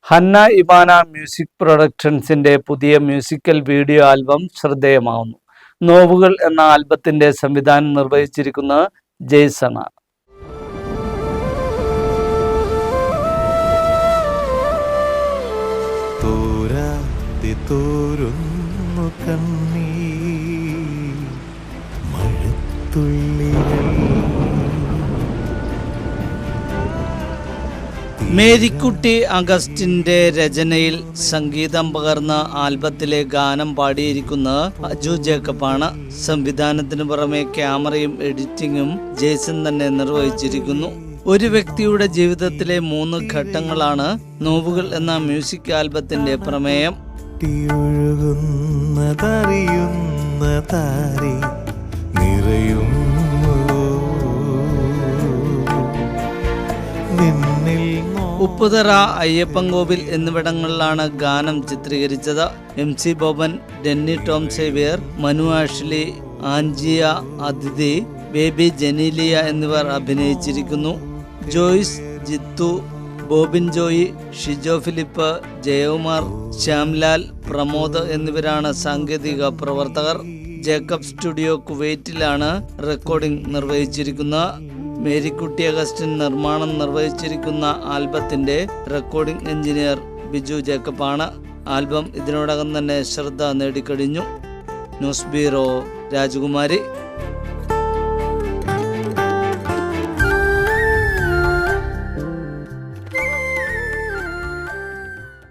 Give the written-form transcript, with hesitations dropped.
Hannah Ivana music പ്രൊഡക്ഷൻസിന്റെ പുതിയ musical video album ശ്രദ്ധേയമാവുന്നു. നോവുകൾ എന്ന ആൽബത്തിന്റെ സംവിധാനം നിർവഹിച്ചിരിക്കുന്നത് ജെയ്സൺ ആണ്. മേരിക്കുട്ടി അഗസ്റ്റിന്റെ രചനയിൽ സംഗീതം പകർന്ന ആൽബത്തിലെ ഗാനം പാടിയിരിക്കുന്നത് അജു ജേക്കബാണ്. സംവിധാനത്തിന് പുറമെ ക്യാമറയും എഡിറ്റിംഗും ജെയ്സൺ തന്നെ നിർവഹിച്ചിരിക്കുന്നു. ഒരു വ്യക്തിയുടെ ജീവിതത്തിലെ 3 ഘട്ടങ്ങളാണ് നോവുകൾ എന്ന മ്യൂസിക് ആൽബത്തിന്റെ പ്രമേയം. ഉപ്പുതറ, അയ്യപ്പൻകോവിൽ എന്നിവിടങ്ങളിലാണ് ഗാനം ചിത്രീകരിച്ചത്. MC ബോബൻ, ഡെന്നി ടോം സേവിയർ, മനു ആഷ്ലി, ആൻജിയ അതിഥി, ബേബി ജനീലിയ എന്നിവർ അഭിനയിച്ചിരിക്കുന്നു. ജോയ്സ്, ജിത്തു, ബോബിൻ ജോയി, ഷിജോ ഫിലിപ്പ്, ജയകുമാർ, ശ്യാംലാൽ, പ്രമോദ് എന്നിവരാണ് സാങ്കേതിക പ്രവർത്തകർ. ജേക്കബ് സ്റ്റുഡിയോ കുവൈറ്റിലാണ് റെക്കോർഡിംഗ് നിർവഹിച്ചിരിക്കുന്നത്. മേരിക്കുട്ടി അഗസ്റ്റിൻ നിർമ്മാണം നിർവഹിച്ചിരിക്കുന്ന ആൽബത്തിന്റെ റെക്കോർഡിംഗ് എഞ്ചിനീയർ ബിജു ജേക്കബാണ്. ആൽബം ഇതിനോടകം തന്നെ ശ്രദ്ധ നേടിക്കഴിഞ്ഞു. ന്യൂസ് ബ്യൂറോ, രാജകുമാരി.